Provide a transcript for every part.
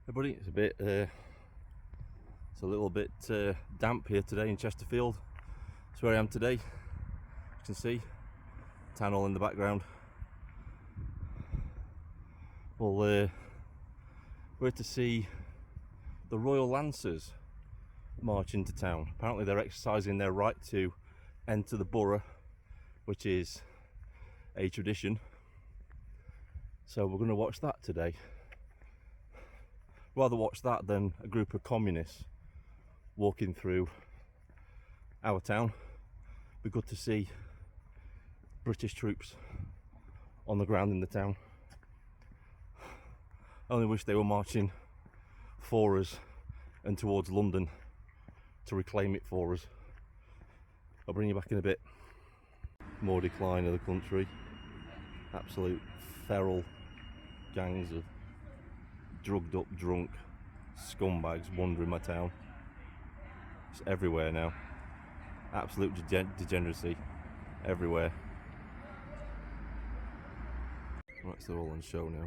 Hey buddy, it's a little bit damp here today in Chesterfield. That's where I am today. As you can see, town hall in the background. Well, we're to see the Royal Lancers march into town. Apparently they're exercising their right to enter the borough, which is a tradition. So we're going to watch that today. Rather watch that than a group of communists walking through our town. It'd be good to see British troops on the ground in the town. I only wish they were marching for us and towards London to reclaim it for us. I'll bring you back in a bit. More decline of the country. Absolute feral gangs of drugged up, drunk scumbags wandering my town. It's everywhere now. Absolute degeneracy everywhere. Right, so they're all on show now.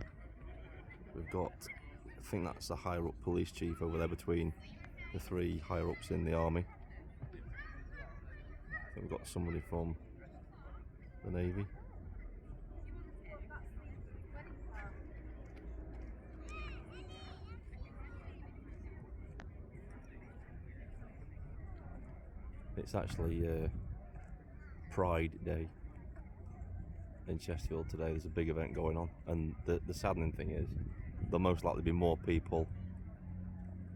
We've got, I think that's the higher up police chief over there between the three higher ups in the army. I think we've got somebody from the Navy. It's actually Pride Day in Chesterfield today. There's a big event going on, and the saddening thing is there'll most likely be more people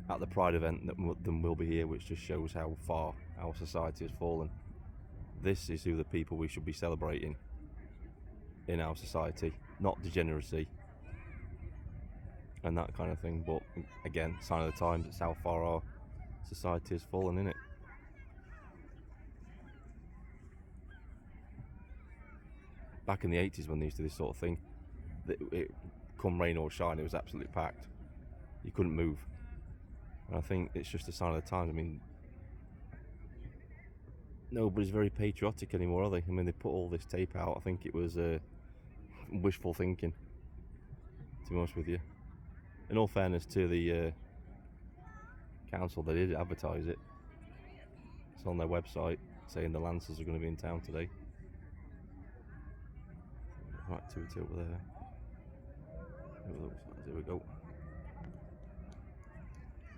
at the Pride event than will be here, which just shows how far our society has fallen. This is who the people we should be celebrating in our society, not degeneracy and that kind of thing. But again, sign of the times, it's how far our society has fallen, innit? Back in the 80s when they used to do this sort of thing, it come rain or shine, it was absolutely packed. You couldn't move. And I think it's just a sign of the times. I mean, nobody's very patriotic anymore, are they? I mean, they put all this tape out. I think it was wishful thinking, to be honest with you. In all fairness to the council, they did advertise it. It's on their website saying the Lancers are going to be in town today. Activity over there. There we go.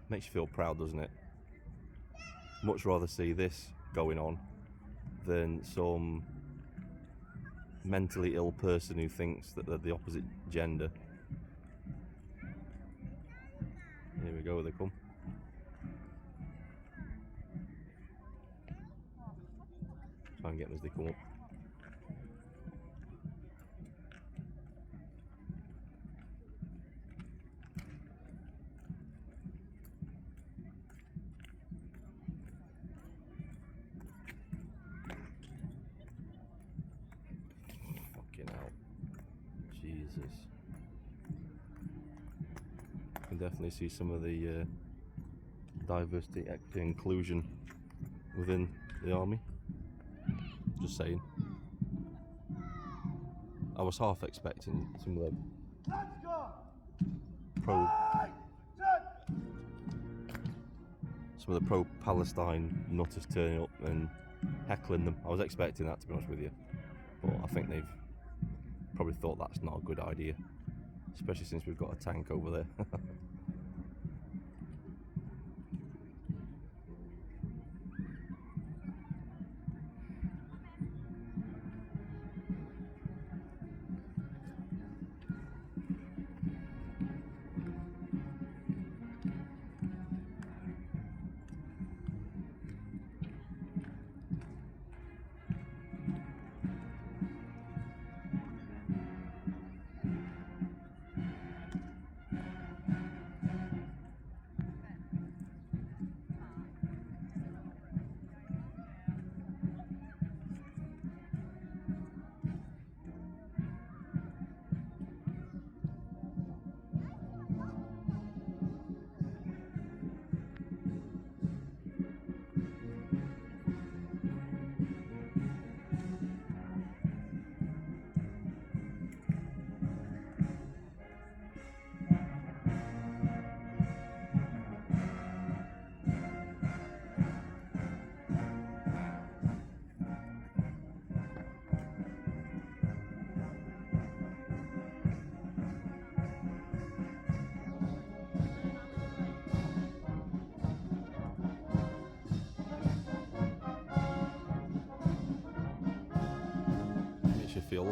Makes you feel proud, doesn't it? Much rather see this going on than some mentally ill person who thinks that they're the opposite gender. Here we go, they come. Try and get them as they come up. Out. Jesus. You can definitely see some of the diversity, equity, inclusion within the army. Just saying. I was half expecting some of the pro-Palestine nutters turning up and heckling them. I was expecting that, to be honest with you, but I think they've probably thought that's not a good idea, especially since we've got a tank over there.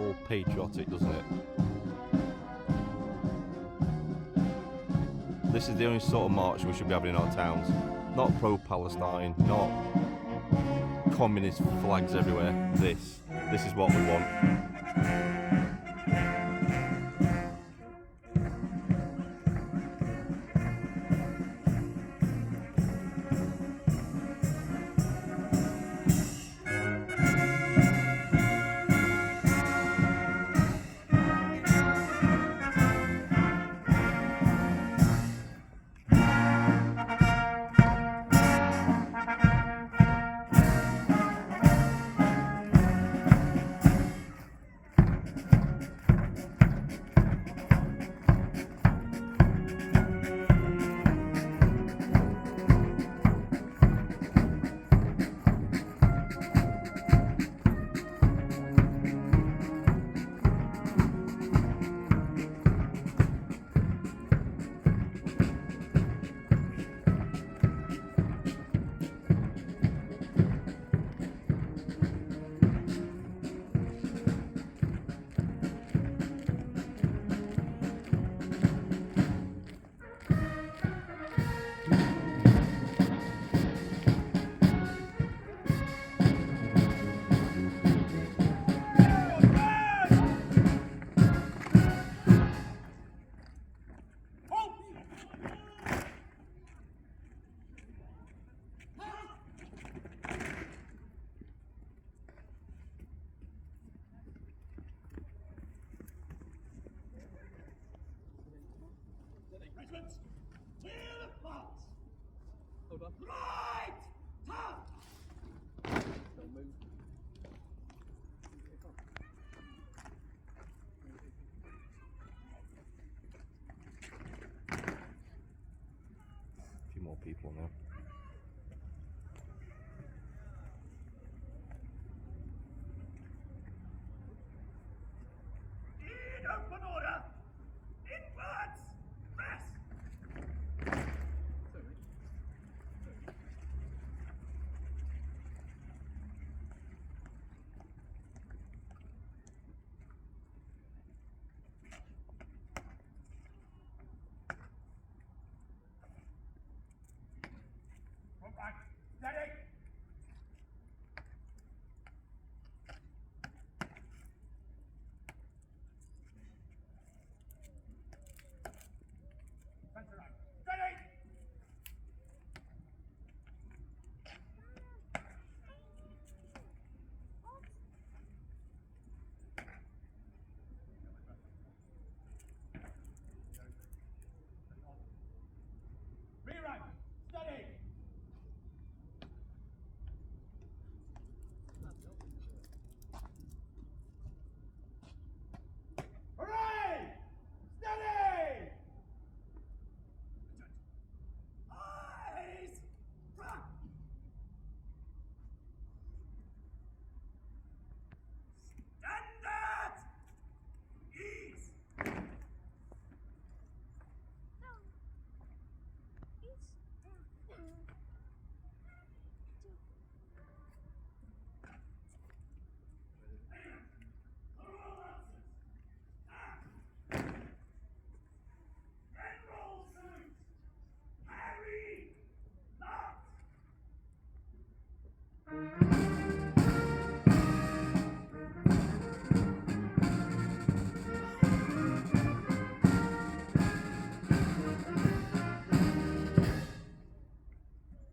all patriotic, doesn't it? This is the only sort of march we should be having in our towns. Not pro-Palestine, not communist flags everywhere. This is what we want. Hold on. Right! Turn! Don't move. A few more people now. In open order! Inwards! Press! Front rank, steady! Center rank, steady! Rear rank, steady! Hooray! Steady! Eyes! Front! Standard! Ease! General suit! Harry! Not!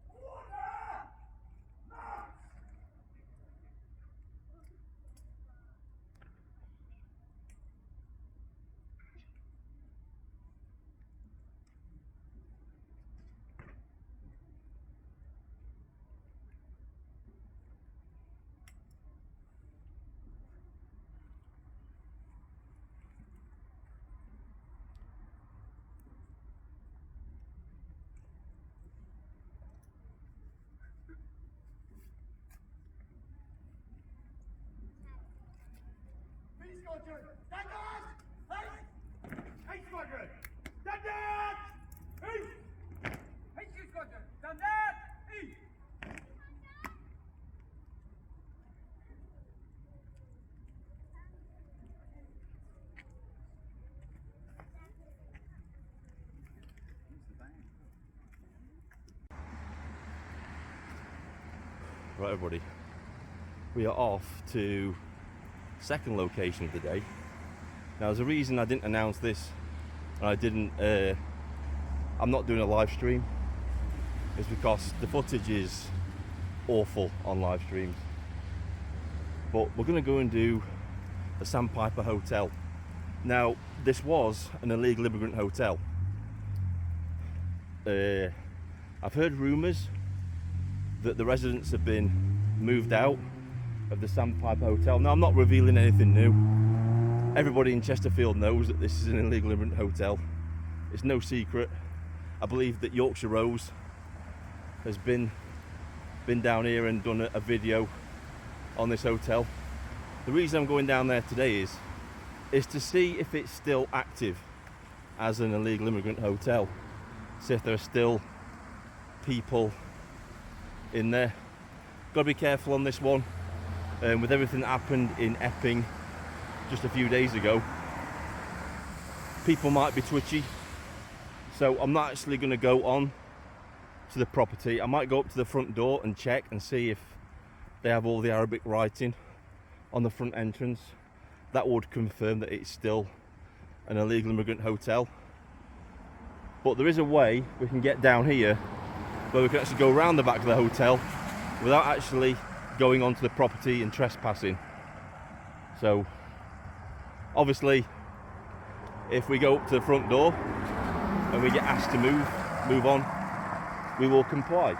Order! Not! B squadron, standard! Hey! H squadron, standard! East! HQ squadron, standard! East! Right, everybody, we are off to second location of the day. Now, there's a reason I didn't announce this, and I'm not doing a live stream. It's because the footage is awful on live streams. But we're going to go and do the Sandpiper Hotel. Now, this was an illegal immigrant hotel. I've heard rumours that the residents have been moved out of the Sandpiper Hotel. Now, I'm not revealing anything new. Everybody in Chesterfield knows that this is an illegal immigrant hotel. It's no secret. I believe that Yorkshire Rose has been down here and done a video on this hotel. The reason I'm going down there today is to see if it's still active as an illegal immigrant hotel. See if there are still people in there. Got to be careful on this one. With everything that happened in Epping just a few days ago, people might be twitchy. So I'm not actually going to go on to the property. I might go up to the front door and check and see if they have all the Arabic writing on the front entrance. That would confirm that it's still an illegal immigrant hotel. But there is a way we can get down here where we can actually go around the back of the hotel without actually going onto the property and trespassing. So obviously, if we go up to the front door and we get asked to move on, we will comply,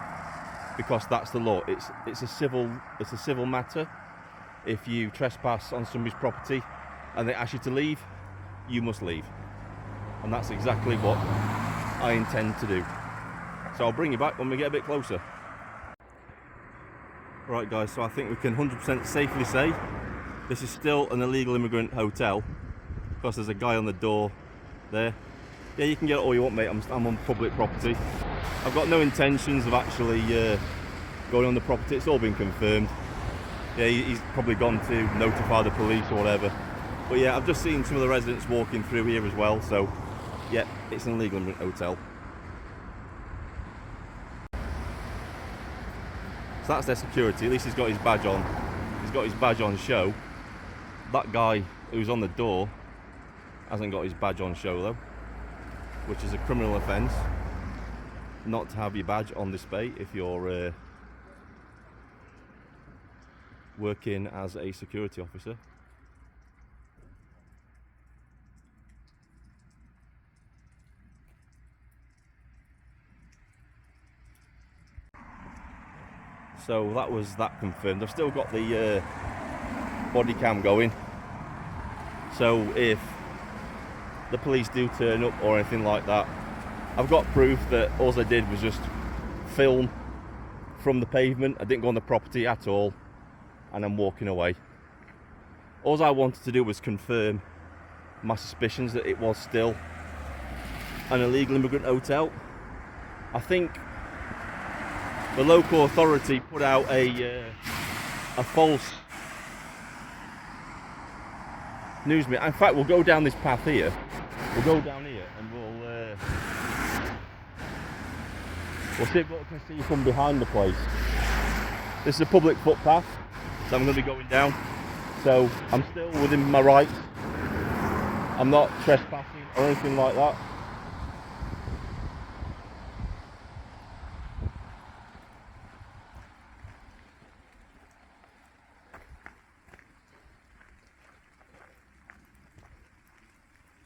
because that's the law. It's a civil matter. If you trespass on somebody's property and they ask you to leave, you must leave. And that's exactly what I intend to do. So I'll bring you back when we get a bit closer. Right guys, so I think we can 100% safely say this is still an illegal immigrant hotel, because there's a guy on the door there. Yeah, you can get it all you want, mate. I'm on public property. I've got no intentions of actually going on the property. It's all been confirmed. Yeah, he's probably gone to notify the police or whatever. But yeah, I've just seen some of the residents walking through here as well. So yeah, it's an illegal immigrant hotel. So that's their security. At least he's got his badge on. He's got his badge on show. That guy who's on the door hasn't got his badge on show though, which is a criminal offence not to have your badge on display if you're working as a security officer. So that was that confirmed. I've still got the body cam going, so if the police do turn up or anything like that, I've got proof that all I did was just film from the pavement. I didn't go on the property at all, and I'm walking away. All I wanted to do was confirm my suspicions that it was still an illegal immigrant hotel. I think the local authority put out a false news media. In fact, we'll go down this path here. We'll go down here and we'll see what we can see from behind the place. This is a public footpath that I'm going to be going down. So I'm still within my rights. I'm not trespassing or anything like that.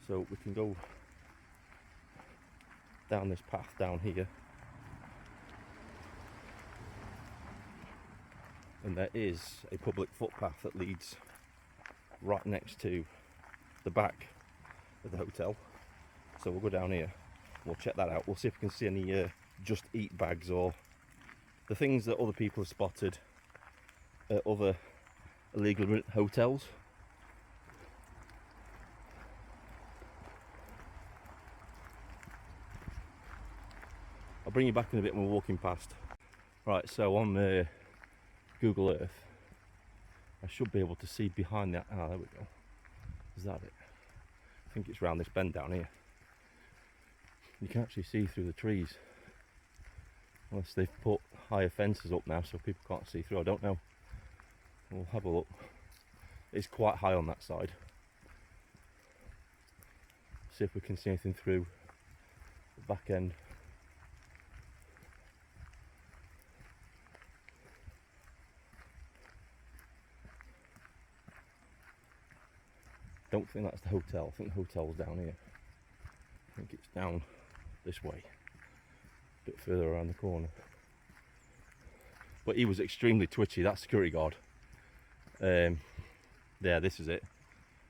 So we can go down this path down here, and there is a public footpath that leads right next to the back of the hotel. So we'll go down here, we'll check that out, we'll see if we can see any just eat bags or the things that other people have spotted at other illegal hotels. I'll bring you back in a bit when we're walking past. Right, so on Google Earth, I should be able to see behind that. Ah, there we go. Is that it? I think it's round this bend down here. You can actually see through the trees. Unless they've put higher fences up now so people can't see through, I don't know. We'll have a look. It's quite high on that side. See if we can see anything through the back end. Don't think that's the hotel. I think the hotel's down here. I think it's down this way, a bit further around the corner. But he was extremely twitchy, that security guard. There, this is it.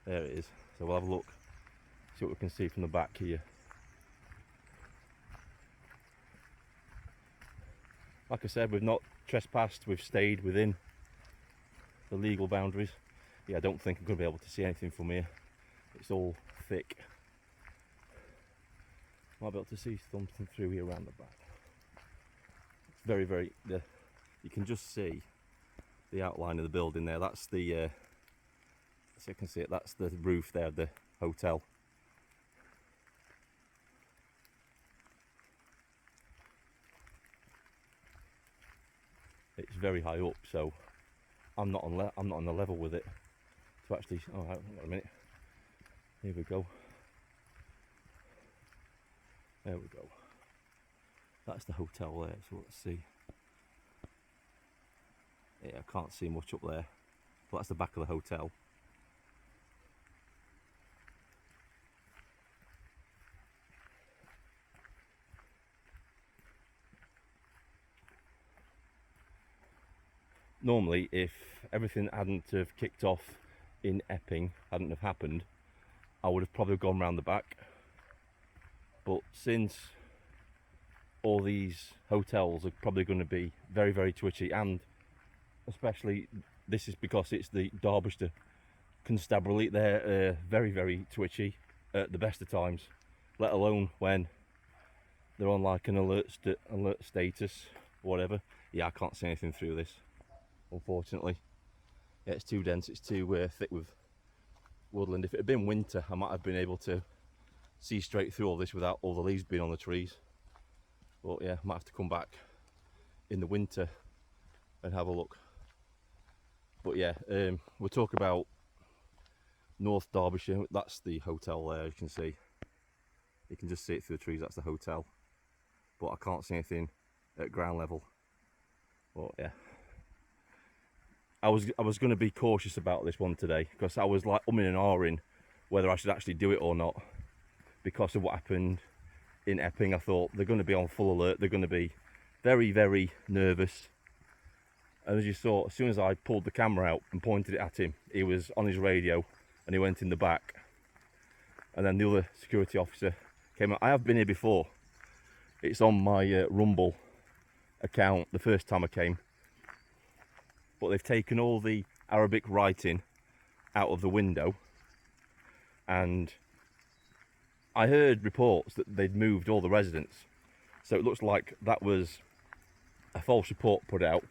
There it is. So we'll have a look, see what we can see from the back here. Like I said, we've not trespassed, we've stayed within the legal boundaries. Yeah, I don't think I'm going to be able to see anything from here. It's all thick. Might be able to see something through here around the back. It's very, very... you can just see the outline of the building there. That's the... so you can see it, that's the roof there, the hotel. It's very high up, so I'm not on the level with it to actually. Oh, hang on a minute. Here we go. There we go. That's the hotel there. So let's see. Yeah, I can't see much up there, but that's the back of the hotel. Normally, if everything hadn't have kicked off in Epping, hadn't have happened, I would have probably gone round the back. But since all these hotels are probably going to be very, very twitchy, and especially this is because it's the Derbyshire Constabulary, they're very, very twitchy at the best of times, let alone when they're on like an alert status, whatever. Yeah, I can't see anything through this, unfortunately. Yeah, it's too dense, it's too thick with woodland. If it had been winter, I might have been able to see straight through all this without all the leaves being on the trees. But yeah, I might have to come back in the winter and have a look. But yeah, we'll talk about North Derbyshire. That's the hotel there, you can see. You can just see it through the trees, that's the hotel. But I can't see anything at ground level. But yeah, I was going to be cautious about this one today, because I was like umming and ahhing whether I should actually do it or not, because of what happened in Epping. I thought they're going to be on full alert, they're going to be very, very nervous. And as you saw, as soon as I pulled the camera out and pointed it at him, he was on his radio and he went in the back. And then the other security officer came out. I have been here before. It's on my Rumble account the first time I came. But they've taken all the Arabic writing out of the window. And I heard reports that they'd moved all the residents. So it looks like that was a false report put out.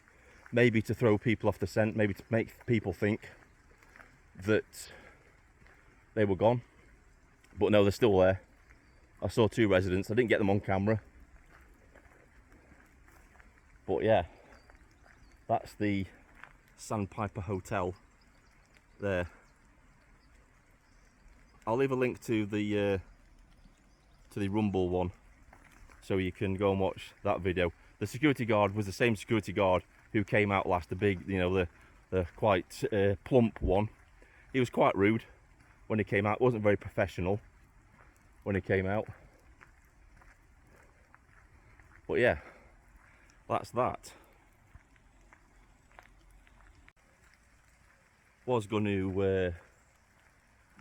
Maybe to throw people off the scent, maybe to make people think that they were gone. But no, they're still there. I saw 2 residents. I didn't get them on camera. But yeah, that's the Sandpiper Hotel there. I'll leave a link to the Rumble one, so you can go and watch that video. The security guard was the same security guard who came out last, the big, you know, the quite plump one. He was quite rude when he came out, wasn't very professional when he came out. But yeah, that's that. Was going to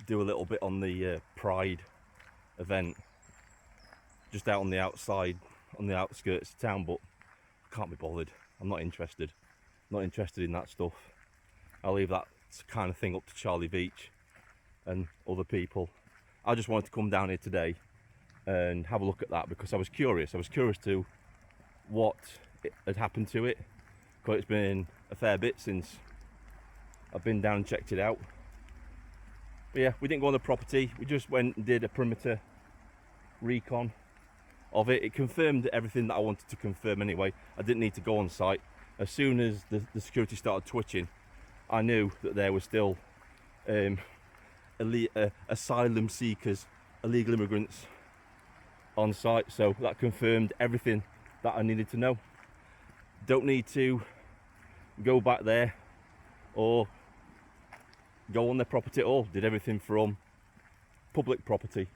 do a little bit on the Pride event, just out on the outside, on the outskirts of town, but I can't be bothered. I'm not interested. Not interested in that stuff. I'll leave that kind of thing up to Charlie Beach and other people. I just wanted to come down here today and have a look at that, because I was curious. I was curious to what had happened to it, because it's been a fair bit since I've been down and checked it out. But yeah, we didn't go on the property. We just went and did a perimeter recon of it. It confirmed everything that I wanted to confirm anyway. I didn't need to go on site. As soon as the security started twitching, I knew that there were still asylum seekers, illegal immigrants on site. So that confirmed everything that I needed to know. Don't need to go back there or go on their property at all. Did everything from public property.